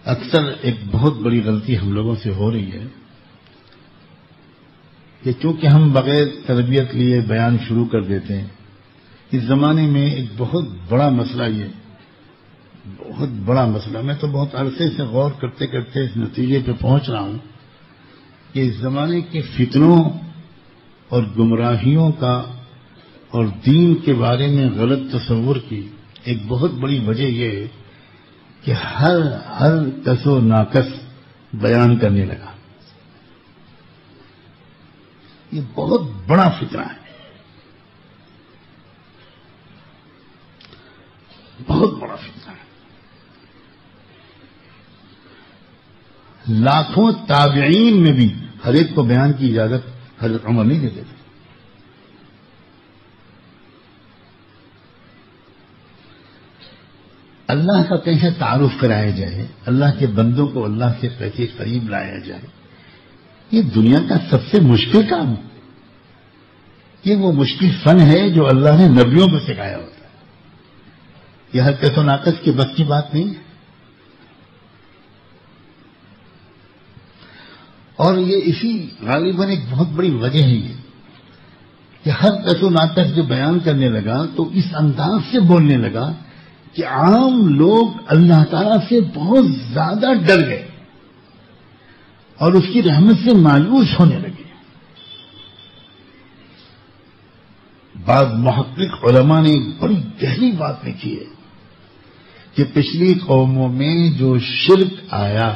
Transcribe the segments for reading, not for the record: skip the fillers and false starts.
اکثر ایک بہت بڑی غلطی ہم لوگوں سے ہو رہی ہے کہ چونکہ ہم بغیر تربیت لیے بیان شروع کر دیتے ہیں. اس زمانے میں ایک بہت بڑا مسئلہ بہت بڑا مسئلہ، میں تو بہت عرصے سے غور کرتے کرتے اس نتیجے پہ پہنچ رہا ہوں کہ اس زمانے کے فتنوں اور گمراہیوں کا اور دین کے بارے میں غلط تصور کی ایک بہت بڑی وجہ یہ ہے کہ ہر کس و ناقص بیان کرنے لگا. یہ بہت بڑا فتنہ ہے، بہت بڑا فتنہ ہے. لاکھوں تابعین میں بھی ہر ایک کو بیان کی اجازت حضرت عمر نہیں دیتے تھے. اللہ کا کیسے تعارف کرایا جائے، اللہ کے بندوں کو اللہ سے کیسے قریب لایا جائے، یہ دنیا کا سب سے مشکل کام ہے. یہ وہ مشکل فن ہے جو اللہ نے نبیوں کو سکھایا ہوتا ہے. یہ ہر کس و ناقص کے بس کی بات نہیں ہے. اور یہ اسی غالباً ایک بہت بڑی وجہ ہے یہ کہ ہر کس و ناقص جو بیان کرنے لگا تو اس انداز سے بولنے لگا کہ عام لوگ اللہ تعالیٰ سے بہت زیادہ ڈر گئے اور اس کی رحمت سے مایوس ہونے لگے. بعض محقق علماء نے ایک بڑی گہری بات لکھی ہے کہ پچھلی قوموں میں جو شرک آیا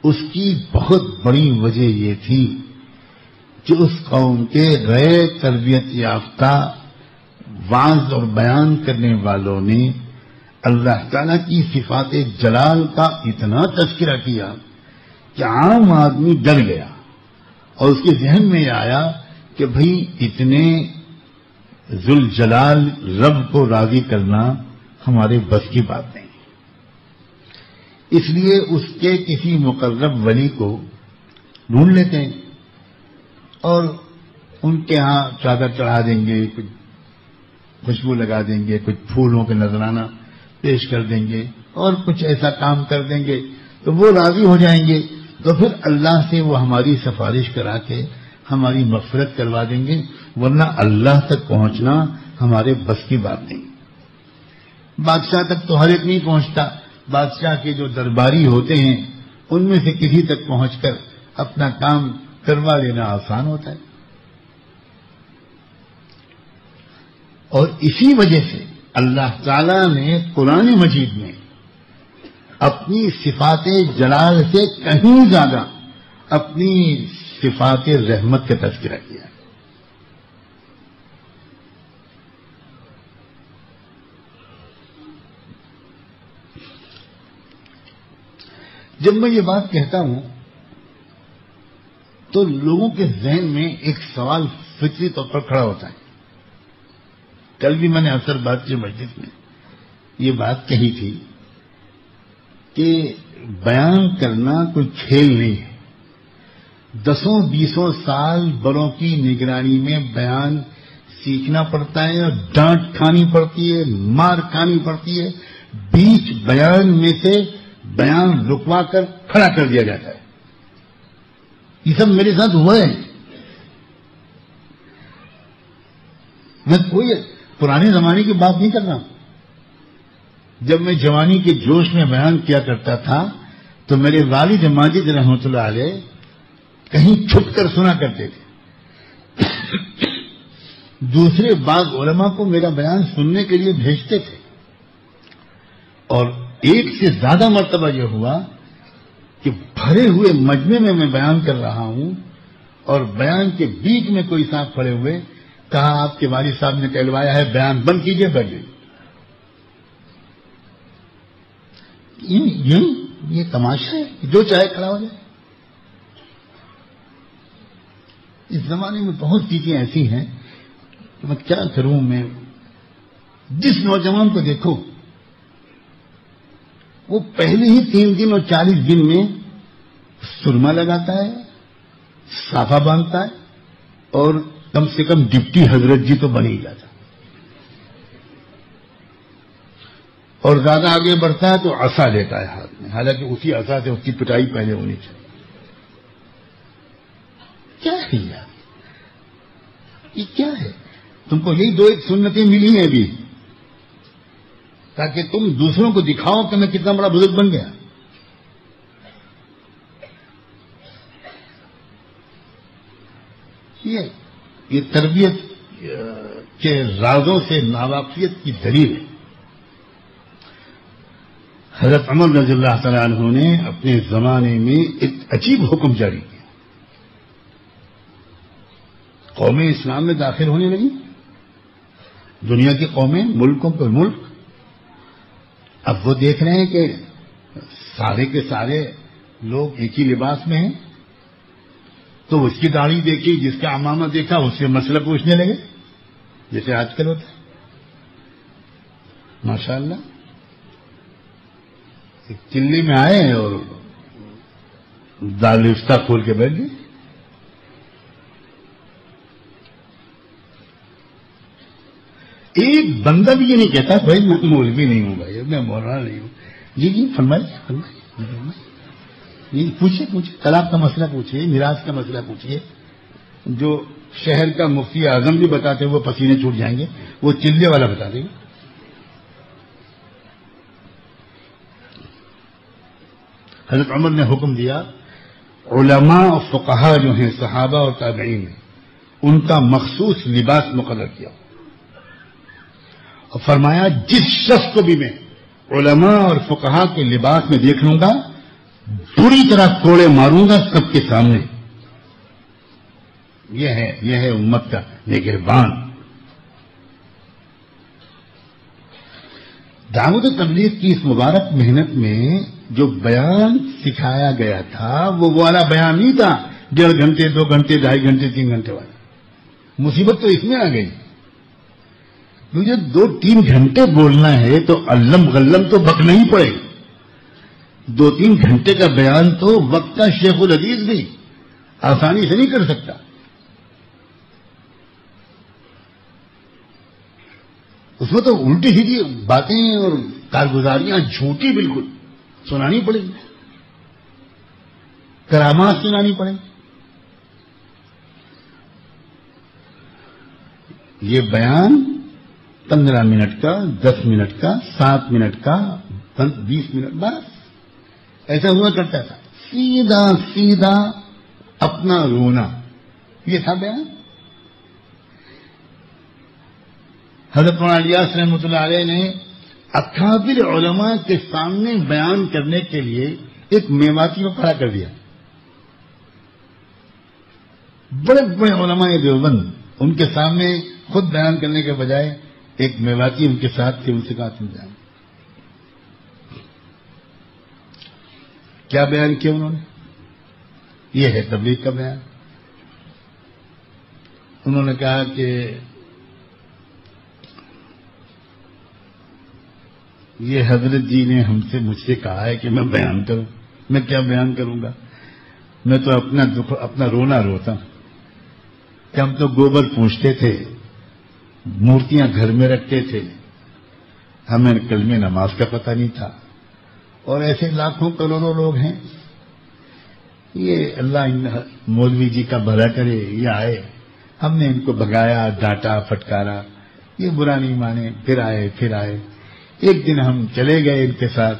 اس کی بہت بڑی وجہ یہ تھی کہ اس قوم کے غیر تربیت یافتہ واعظ اور بیان کرنے والوں نے اللہ تعالیٰ کی صفات جلال کا اتنا تذکرہ کیا کہ عام آدمی ڈر گیا اور اس کے ذہن میں یہ آیا کہ بھئی اتنے ذوالجلال رب کو راضی کرنا ہمارے بس کی بات نہیں. اس لیے اس کے کسی مقرب ولی کو ڈھونڈ لیتے ہیں اور ان کے ہاں چادر چڑھا دیں گے، کچھ خوشبو لگا دیں گے، کچھ پھولوں کے نذرانہ پیش کر دیں گے اور کچھ ایسا کام کر دیں گے تو وہ راضی ہو جائیں گے. تو پھر اللہ سے وہ ہماری سفارش کرا کے ہماری مغفرت کروا دیں گے، ورنہ اللہ تک پہنچنا ہمارے بس کی بات نہیں. بادشاہ تک تو ہر ایک نہیں پہنچتا. بادشاہ کے جو درباری ہوتے ہیں ان میں سے کسی تک پہنچ کر اپنا کام کروا لینا آسان ہوتا ہے. اور اسی وجہ سے اللہ تعالی نے قرآن مجید میں اپنی صفات جلال سے کہیں زیادہ اپنی صفات رحمت کا تذکرہ کیا. جب میں یہ بات کہتا ہوں تو لوگوں کے ذہن میں ایک سوال فطری طور پر کھڑا ہوتا ہے. کل بھی میں نے اثر بات کی مجلس میں یہ بات کہی تھی کہ بیان کرنا کوئی کھیل نہیں ہے. 10-20 سال بڑوں کی نگرانی میں بیان سیکھنا پڑتا ہے اور ڈانٹ کھانی پڑتی ہے، مار کھانی پڑتی ہے. بیچ بیان میں سے بیان رکوا کر کھڑا کر دیا جاتا ہے. یہ سب میرے ساتھ ہوا ہے. میں کوئی پرانے زمانے کی بات نہیں کر رہا ہوں. جب میں جوانی کے جوش میں بیان کیا کرتا تھا تو میرے والد ماجد رحمۃ اللہ علیہ کہیں چھپ کر سنا کرتے تھے. دوسرے بعض علماء کو میرا بیان سننے کے لیے بھیجتے تھے. اور ایک سے زیادہ مرتبہ یہ ہوا کہ بھرے ہوئے مجمع میں میں بیان کر رہا ہوں اور بیان کے بیچ میں کوئی صاحب کھڑے ہوئے، کہا آپ کے والد صاحب نے کہلوایا ہے، بیان بند کیجیے، بیٹھ جائیے. یہ تماشا ہے، جو چاہے کھڑا ہو جائے. اس زمانے میں بہت چیزیں ایسی ہیں کہ میں کیا کروں. میں جس نوجوان کو دیکھو وہ پہلے ہی 3 دن اور 40 دن میں سرما لگاتا ہے، صافہ باندھتا ہے اور کم سے کم ڈپٹی حضرت جی تو بن ہی جاتا. اور زیادہ آگے بڑھتا ہے تو عصا لیتا ہے ہاتھ میں حالانکہ اسی عصا سے اس کی پٹائی پہلے ہونی چاہیے. کیا ہے یار یہ کیا ہے؟ تم کو یہی دو ایک سنتیں ملی ہیں ابھی تاکہ تم دوسروں کو دکھاؤ کہ میں کتنا بڑا بزرگ بن گیا. یہ تربیت کے رازوں سے ناواقفیت کی دلیل ہے. حضرت عمر رضی اللہ تعالیٰ عنہ نے اپنے زمانے میں ایک عجیب حکم جاری کیا. قومیں اسلام میں داخل ہونے لگی، دنیا کی قومیں، ملکوں کے ملک. اب وہ دیکھ رہے ہیں کہ سارے کے سارے لوگ ایک ہی لباس میں ہیں، تو اس کی داڑھی دیکھی، جس کا عمامہ دیکھا، اس سے مسئلہ پوچھنے لگے جیسے آج کل ہوتا ہے. ماشاء اللہ ایک چلی میں آئے اور دارالفتہ کھول کے بیٹھ گئے. ایک بندہ بھی یہ نہیں کہتا بھائی میں مولوی نہیں ہوں، بھائی میں مولانا نہیں ہوں. جی فرمائیے جی پوچھیے طلاق کا مسئلہ پوچھیے، میراث کا مسئلہ پوچھیے. جو شہر کا مفتی اعظم بھی بتاتے وہ پسینے چھوٹ جائیں گے، وہ چلے والا بتا دیں گے. حضرت عمر نے حکم دیا علماء اور فقہا جو ہیں صحابہ اور تابعین ہیں ان کا مخصوص لباس مقرر کیا اور فرمایا جس شخص کو بھی میں علماء اور فقہا کے لباس میں دیکھ لوں گا پوری طرح کوڑے ماروں گا سب کے سامنے. یہ ہے امت کا نگہبان. دعوت و تبلیغ کی اس مبارک محنت میں جو بیان سکھایا گیا تھا وہ والا بیان نہیں تھا 1.5 گھنٹے 2 گھنٹے 2.5 گھنٹے 3 گھنٹے والا. مصیبت تو اس میں آ گئی. مجھے 2-3 گھنٹے بولنا ہے تو علم غلم تو بکنا ہی پڑے. 2-3 گھنٹے کا بیان تو وقت کا شیخ الحدیث بھی آسانی سے نہیں کر سکتا. اس میں تو الٹی سیدھی باتیں اور کارگزاریاں جھوٹی بالکل سنانی پڑیں گی، کرامات سنانی پڑیں گی. یہ بیان 15 منٹ کا، 10 منٹ کا، 7 منٹ کا، 20 منٹ بس ایسا ہوا کرتا تھا. سیدھا سیدھا اپنا رونا، یہ تھا بیان. حضرت مولانا الیاس رحمۃ اللہ علیہ نے اکابر علماء کے سامنے بیان کرنے کے لیے ایک میواتی کو کھڑا کر دیا. بڑے بڑے علماء دیوبند ان کے سامنے خود بیان کرنے کے بجائے ایک میواتی ان کے ساتھ تھے، ان سے کہا تم بیان. کیا بیان کیا انہوں نے؟ یہ ہے تبلیغ کا بیان. انہوں نے کہا کہ یہ حضرت جی نے مجھ سے کہا ہے کہ میں بیان کروں. میں کیا بیان کروں گا؟ میں تو اپنا رونا روتا ہوں کہ ہم تو گوبر پوچھتے تھے، مورتیاں گھر میں رکھتے تھے، ہمیں کلمہ نماز کا پتہ نہیں تھا، اور ایسے لاکھوں کروڑوں لوگ ہیں. یہ اللہ مولوی جی کا بھلا کرے، یہ آئے، ہم نے ان کو بھگایا، ڈانٹا، پھٹکارا، یہ برا نہیں مانے، پھر آئے. ایک دن ہم چلے گئے ان کے ساتھ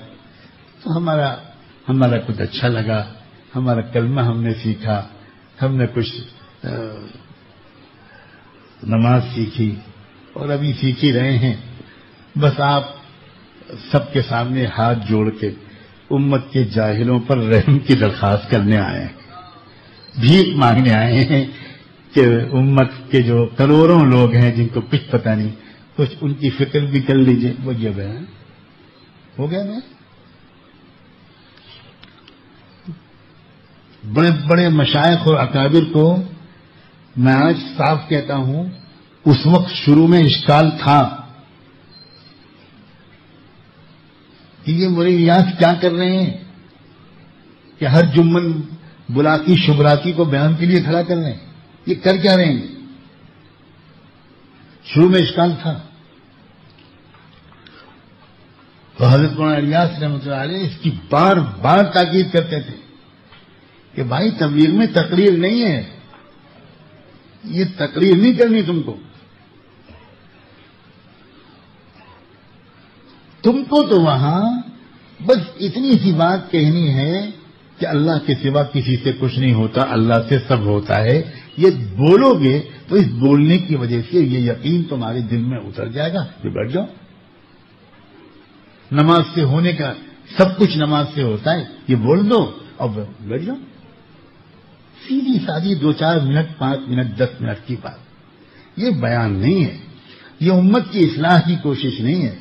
تو ہمارا کچھ اچھا لگا، ہمارا کلمہ ہم نے سیکھا، ہم نے کچھ نماز سیکھی اور ابھی سیکھ ہی رہے ہیں. بس آپ سب کے سامنے ہاتھ جوڑ کے امت کے جاہلوں پر رحم کی درخواست کرنے آئے ہیں، بھیک مانگنے آئے ہیں کہ امت کے جو کروڑوں لوگ ہیں جن کو کچھ پتہ نہیں، کچھ ان کی فکر بھی کر لیجئے. وہ یہ بیان ہو گیا. میں بڑے بڑے مشائخ اور اکابر کو میں آج صاف کہتا ہوں، اس وقت شروع میں اشکال تھا کہ یہ مریدیات کیا کر رہے ہیں کہ ہر جمن بلاکی شبراتی کو بیان کے لیے کھڑا کر رہے ہیں، یہ کر کیا رہے ہیں. شروع میں اشکال تھا. تو حضرت مولانا الیاس رحمۃ اللہ علیہ اس کی بار بار تاکید کرتے تھے کہ بھائی تبلیغ میں تقریر نہیں ہے، یہ تقریر نہیں کرنی تم کو تو وہاں بس اتنی سی بات کہنی ہے کہ اللہ کے سوا کسی سے کچھ نہیں ہوتا، اللہ سے سب ہوتا ہے. یہ بولو گے تو اس بولنے کی وجہ سے یہ یقین تمہارے دل میں اتر جائے گا کہ بیٹھ جاؤ. نماز سے ہونے کا سب کچھ نماز سے ہوتا ہے، یہ بول دو اور بیٹھ جاؤ. سیدھی سادی 2-4 منٹ 5 منٹ 10 منٹ کی بات. یہ بیان نہیں ہے، یہ امت کی اصلاح کی کوشش نہیں ہے.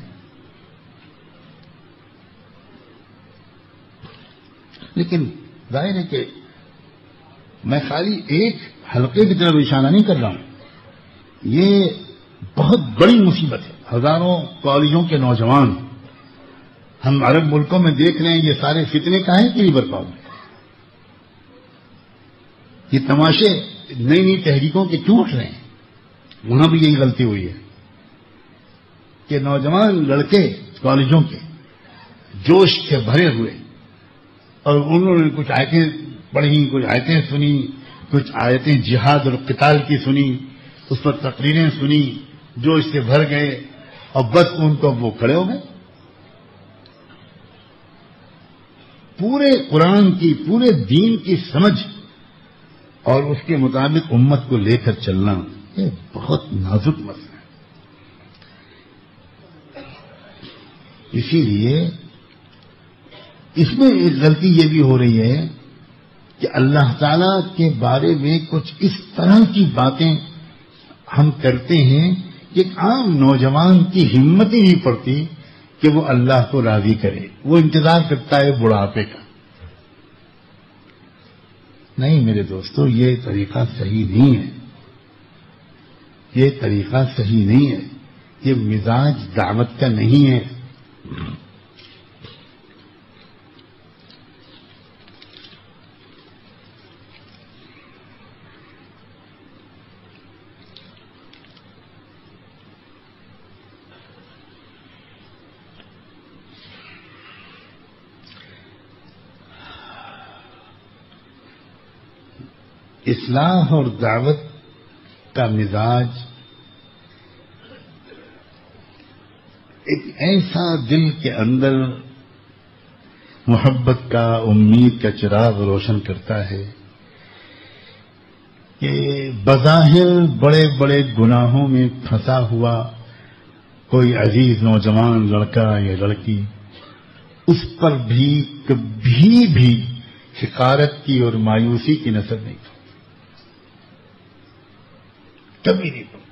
لیکن ظاہر ہے کہ میں خالی ایک حلقے کی طرف اشارہ نہیں کر رہا ہوں. یہ بہت بڑی مصیبت ہے. ہزاروں کالجوں کے نوجوان ہم عرب ملکوں میں دیکھ رہے ہیں، یہ سارے فتنے کہاں کے لیے برپا ہوئے؟ یہ تماشے نئی نئی تحریکوں کے کیوں اٹھ رہے ہیں؟ وہاں بھی یہی غلطی ہوئی ہے کہ نوجوان لڑکے کالجوں کے جوش سے بھرے ہوئے اور انہوں نے کچھ آیتیں پڑھی، کچھ آیتیں سنی، کچھ آیتیں جہاد اور قتال کی سنی، اس پر تقریریں سنی، جوش سے بھر گئے اور بس ان کو وہ کھڑے ہو گئے. پورے قرآن کی، پورے دین کی سمجھ اور اس کے مطابق امت کو لے کر چلنا یہ بہت نازک مسئلہ ہے. اسی لیے اس میں ایک غلطی یہ بھی ہو رہی ہے کہ اللہ تعالی کے بارے میں کچھ اس طرح کی باتیں ہم کرتے ہیں کہ ایک عام نوجوان کی ہمت ہی نہیں پڑتی کہ وہ اللہ کو راضی کرے. وہ انتظار کرتا ہے بڑھاپے کا. نہیں میرے دوستو، یہ طریقہ صحیح نہیں ہے. یہ طریقہ صحیح نہیں ہے. یہ مزاج دعوت کا نہیں ہے. اصلاح اور دعوت کا مزاج ایک ایسا دل کے اندر محبت کا، امید کا چراغ روشن کرتا ہے کہ بظاہر بڑے بڑے گناہوں میں پھنسا ہوا کوئی عزیز نوجوان لڑکا یا لڑکی، اس پر بھی کبھی بھی حقارت کی اور مایوسی کی نظر نہیں پڑتی. کبھی نہیں پڑتی.